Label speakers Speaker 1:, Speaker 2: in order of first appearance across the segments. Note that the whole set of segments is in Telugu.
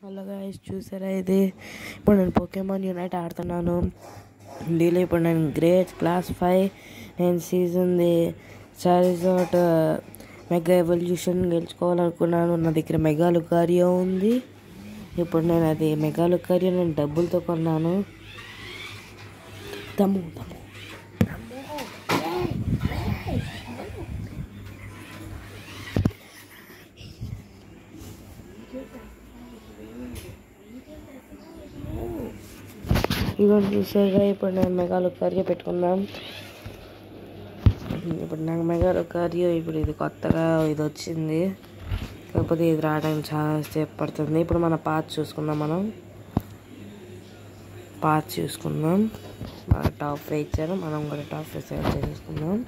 Speaker 1: హలో గైస్, చూసారా ఇది? ఇప్పుడు నేను పోకేమాన్ యునైట్ ఆడుతున్నాను. ఇండియాలో ఇప్పుడు నేను గ్రేట్ క్లాస్ 5 నేను సీజన్ది చారిజార్డ్ మెగా ఎవల్యూషన్ గెలుచుకోవాలనుకున్నాను. నా దగ్గర మెగా లుకారియో ఉంది. ఇప్పుడు నేను అది మెగా లుకారియో నేను డబ్బులతో కొన్నాను. తమ్ము ఇవన్నీ చూసారుగా. ఇప్పుడు నేను మెగా లుకారియో పెట్టుకుందాం. ఇప్పుడు నాకు మెగా లుకారియో ఇప్పుడు ఇది కొత్తగా ఇది వచ్చింది, కాకపోతే ఇది రావడానికి చాలా సేపు పడుతుంది. ఇప్పుడు మన పాత్ చూసుకుందాం. మన టాప్ 5 ఇచ్చారు, మనం కూడా టాప్ 5 సెలెక్ట్ చేసుకుందాం.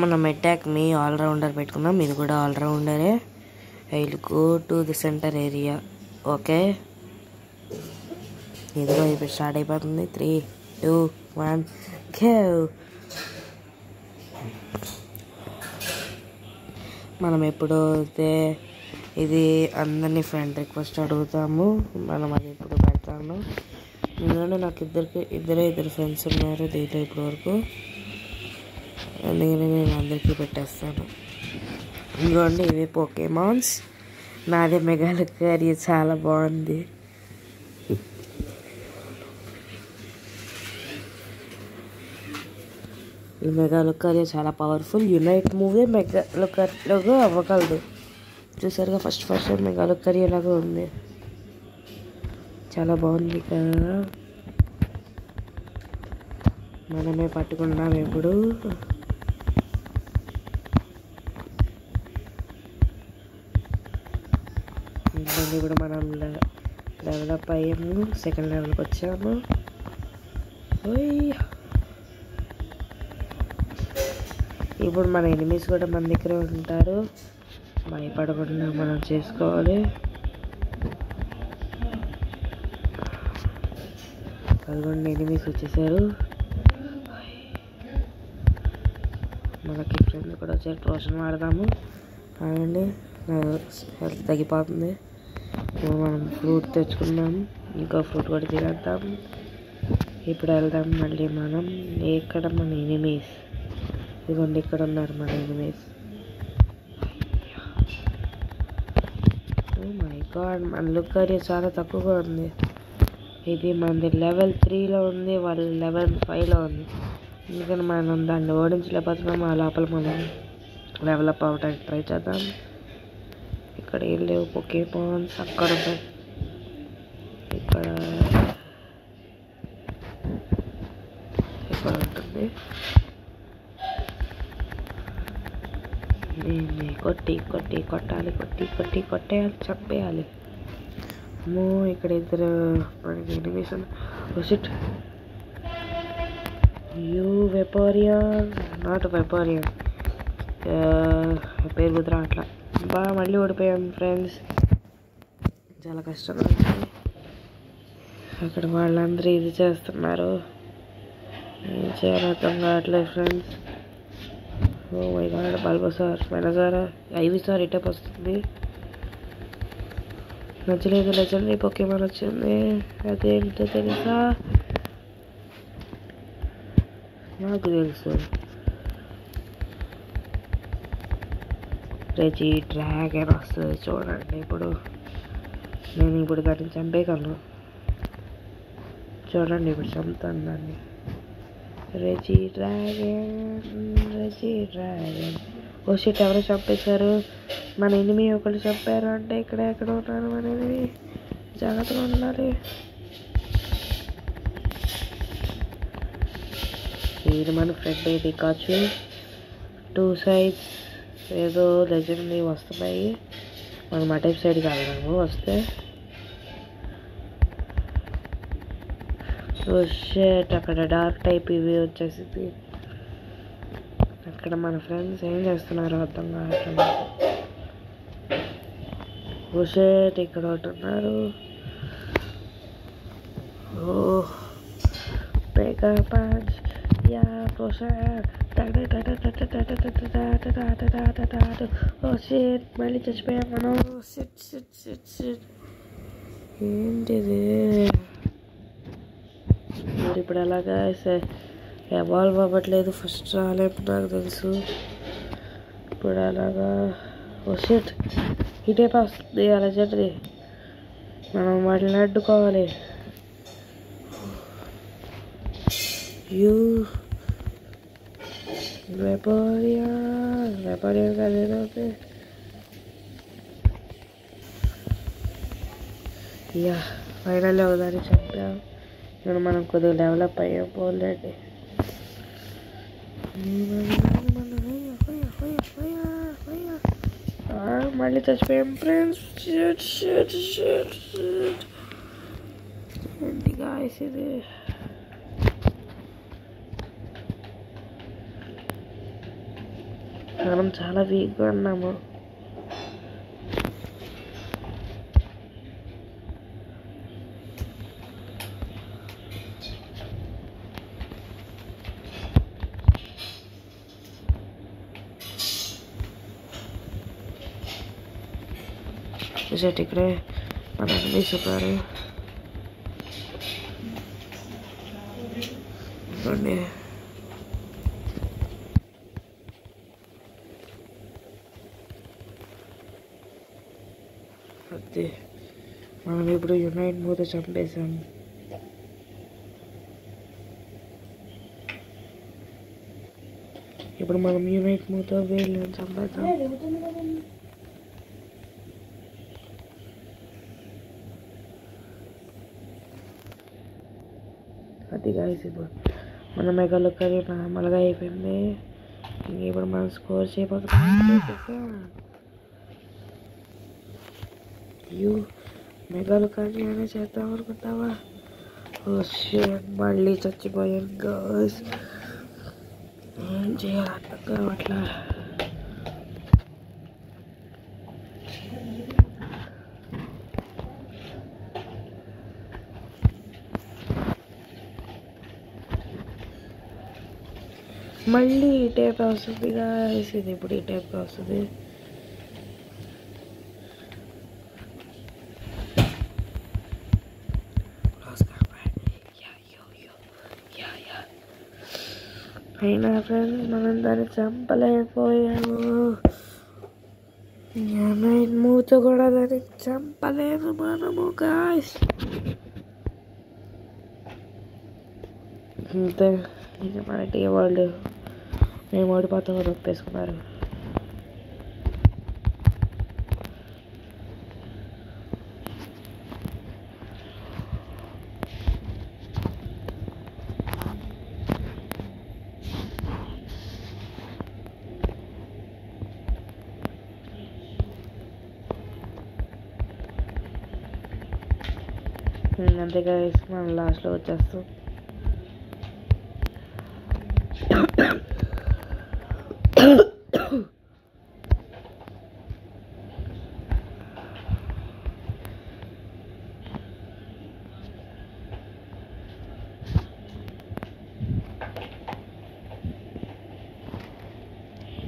Speaker 1: మనం అటాక్ మీ ఆల్రౌండర్ పెట్టుకుందాం. ఇది కూడా ఆల్రౌండరే. I'll go to the center area. Okay, ఇదిగో ఇప్పుడు స్టార్ట్ అయిపోతుంది. 3, 2, 1 go. మనం ఎప్పుడు అయితే ఇది అందరినీ ఫ్రెండ్ రిక్వెస్ట్ అడుగుతాము, మనం అది ఇప్పుడు పెడతాము. ఎందుకంటే నాకు ఇద్దరు ఫ్రెండ్స్ ఉన్నారు దీంట్లో ఇప్పటి వరకు, అందుకని నేను అందరికీ పెట్టేస్తాను. ఇదిగోండి, ఇవి పోకేమాన్స్. నాదే మెగా లుకారియో చాలా బాగుంది. ఈ మెగా లుకారియో చాలా పవర్ఫుల్. యునైట్ మూవీ మెగా లుకారియోగా అవ్వగలదు. చూసారుగా, ఫస్ట్ మెగా లుకారియో లాగా ఉంది. చాలా బాగుంది కదా. మనమే పట్టుకున్నాం ఇప్పుడు. ఇప్పుడు మనం డెవలప్ అయ్యాము, సెకండ్ లెవెల్కి వచ్చాము. ఇప్పుడు మన ఎనిమీస్ కూడా మన దగ్గర ఉంటారు, భయపడకుండా మనం చేసుకోవాలి. అదిగోండి, ఎనిమీస్ వచ్చేసారు. మనకి ఫ్రెండ్స్ కూడా వచ్చారు. ట్రోషన్ వాడదాము. అండి హెల్త్ తగ్గిపోతుంది. ఇప్పుడు మనం ఫ్రూట్ తెచ్చుకుందాం, ఇంకో ఫ్రూట్ కూడా తినేద్దాం. ఇప్పుడు వెళ్దాం మళ్ళీ మనం. ఇక్కడ మన ఎనిమీస్ ఇదిగోండి, ఇక్కడ ఉన్నారు మన ఎనిమీస్. ఓ మై గాడ్, మన లుకారియో చాలా తక్కువగా ఉంది. ఇది మనది లెవెల్ 3లో ఉంది, వాళ్ళ లెవెల్ 5లో ఉంది. అందుకని మనం దాన్ని ఓడించలేకపోతున్నాం. ఆ లోపల మనం డెవలప్ అవ్వడానికి ట్రై చేద్దాం. ఇక్కడ ఏం లేవు పోకేమాన్స్, అక్కడ ఇక్కడ ఉంటుంది. దీన్ని కొట్టేయాలి, చంపేయాలి. ఇక్కడ ఇద్దరు మనకి ఎనిమీస్. వెపోరియన్, నాట్ వెపోరియన్, పేరు కుదరా అట్లా. మళ్ళీ ఓడిపోయాం ఫ్రెండ్స్, చాలా కష్టంగా ఉంది. అక్కడ వాళ్ళందరూ ఇది చేస్తున్నారు, ఏం చేయాలో అర్థం కావట్లేదు friends. Oh my God, Bulbasaur, మెనజారా, ఐవిసార్ ఇటప్ వస్తుంది. నచ్చలేదు లెజెండరీ పోకేమాన్ వచ్చింది. అదేంటో తెలుసా? నాకు తెలుసు, రెజీ డ్రాగన్ వస్తుంది చూడండి. నేను ఇప్పుడు దాన్ని చంపేయగలను చూడండి. ఇప్పుడు చంపుతాను దాన్ని. రెజీ డ్రాగన్. ఓ షిట్, ఎవరో చంపేశారు. మన ఎనిమి ఒకళ్ళు చంపారు అంటే ఇక్కడ ఎక్కడ ఉన్నారు మన ఎనిమి, జాగ్రత్తగా ఉండాలి. ఇది మన ఫ్రెండ్ పికాచు. 2 sides ఏదో లెజెండరీ వస్తున్నాయి. మనం అటైప్ సైడ్కి వెళ్దాము వస్తే. షర్ట్ అక్కడ డార్క్ టైప్ ఇవి వచ్చేసింది. అక్కడ ఇక్కడ మన ఫ్రెండ్స్ ఏం చేస్తున్నారు అర్థం కావట్లేదు. షిట్ ఇక్కడ ఒకటి ఉన్నారు. ఓ Take a punch, yeah, push it. Oh shit, మళ్ళీ చచ్చిపోయాను. షిట్ ఏంటిది? మరి ఇప్పుడు ఎలాగా ఎవాల్వ్ అవ్వట్లేదు. ఫస్ట్ రాలేదు నాకు తెలుసు. ఇప్పుడు అలాగా ఓ షిట్ ఇటే వస్తుంది అలా చెట్టుది. మనం వాటిని అడ్డుకోవాలి. వెపరియన్ కాదు. యా ఫైనల్ ఒకదాన్ని చంపాం. ఇప్పుడు మనం కొద్దిగా డెవలప్ అయ్యాం. పోలేండి మళ్ళీ చచ్చిపోయాం ఫ్రెండ్స్. ఏంటి గాయ్స్ ఇది? మనం చాలా వీక్గా ఉన్నాము. ఇక్కడే మన ఎనిమిస్ ఉన్నారు. చూడండి అదే మనం ఇప్పుడు యునైట్ మూత చంపేసాం. ఇప్పుడు మనం యునైట్ మూత వీళ్ళని చంపేద్దాం. అది గాయస్ ఇప్పుడు మన మెగాలొక్కరి నార్మల్గా అయిపోయింది. ఇప్పుడు మనం స్కోర్ చేయబోతున్నాం. మెగాలొక్కరి అనే చేద్దాం అనుకుంటావా? మళ్ళీ చచ్చిపోయాను గాయ్స్. ఏం చేయాలి అర్థం కావట్లా. మళ్ళీ ఈ టైప్ వస్తుంది గాయ్స్. ఇది ఇప్పుడు ఈ టైప్ వస్తుంది. అయినా ఫ్రెండ్స్ మనం దాన్ని చంపలేకపోయాము. యునైట్ మూత కూడా దాన్ని చంపలేదు మనము గాయ్స్. అంతే ఇక మన టీం వాళ్ళు మేము ఓడిపోతాం అని ఒప్పేసుకున్నారు. అంతే గాయ్స్ మనం లాస్ట్లో వచ్చేస్తాం.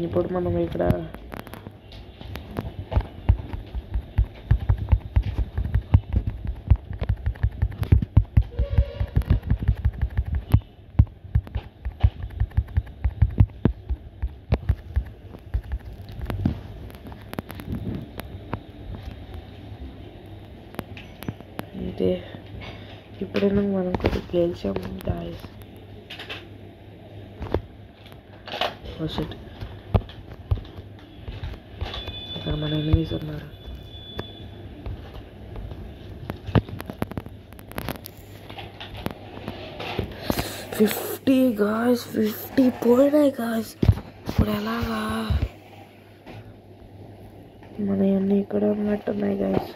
Speaker 1: ఇప్పుడు మనం ఇక్కడ అంతే. ఇప్పుడైనా మనం కొద్దిగా గెలిచాము గాయ్స్. అక్కడ మన ఎనిమీస్ ఉన్నారు. ఫిఫ్టీ గాయ్స్, 50 పోయినాయి గాయ్స్. ఇప్పుడు ఎలాగా? మన అన్నీ ఇక్కడ ఉన్నట్టున్నాయి గాయ్స్.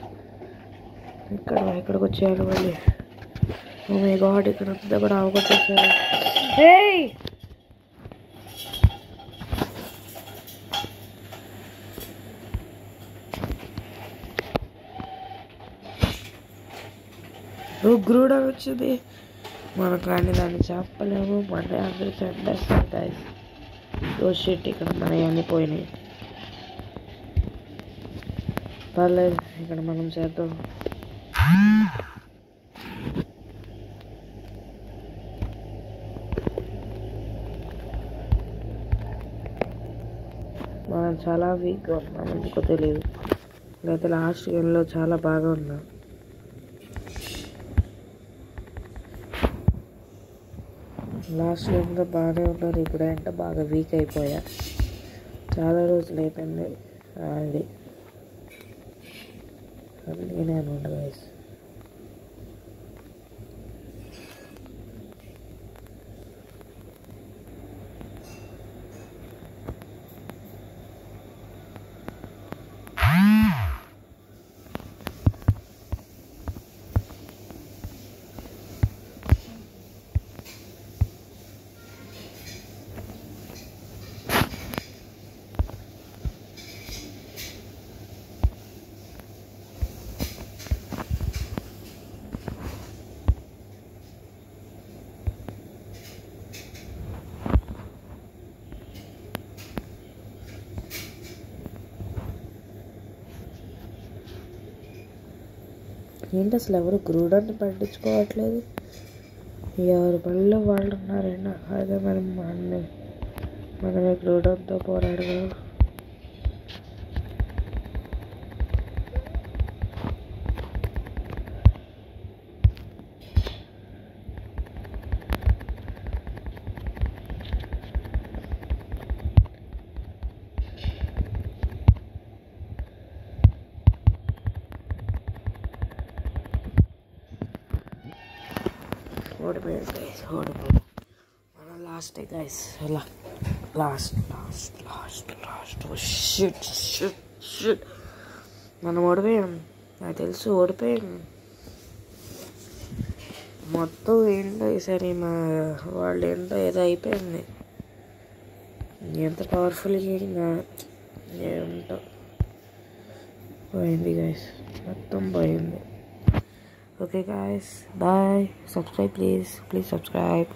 Speaker 1: ఇక్కడికి వచ్చేయాలి మళ్ళీ. ఓ మై గాడ్, ఇక్కడ అంతా కూడా అవగొట్టేసారు. గ్రూడన్ వచ్చింది మనకు, కానీ దాన్ని చెప్పలేము. మన అందరూ చంపేస్తారు గైస్. ఓ షిట్, ఇక్కడ మనవి అన్నీ పోయినాయి. పర్లేదు, ఇక్కడ మనం చేద్దాం. మనం చాలా వీక్గా ఉన్నాం, ఎందుకో తెలియదు. లేదా లాస్ట్ గేమ్లో చాలా బాగా ఉన్నాం. లాస్ట్ గేమ్లో బాగానే ఉన్నారు, ఇప్పుడంటే బాగా వీక్ అయిపోయా. చాలా రోజులు అయిపోయింది ఆడి. నేనే అనుకుంటా గైస్. ఏంటి అసలు ఎవరు గ్రూడన్ని పట్టించుకోవట్లేదు, ఎవరి పనిలో వాళ్ళు ఉన్నారైనా. అదే మనమే గ్రూడన్తో పోరాడగలం. ఓడిపోయాడు గైస్, ఓడిపోయాడు. మన లాస్టే గైస్. అలా లాస్ట్. షిట్ మనం ఓడిపోయాం, నాకు తెలుసు ఓడిపోయాం. మొత్తం ఏంటో ఈసారి మా వాళ్ళు ఏంటో ఏదో అయిపోయింది. ఎంత పవర్ఫుల్గా ఏంటో పోయింది గైస్, మొత్తం పోయింది. Okay guys, bye. Subscribe please subscribe.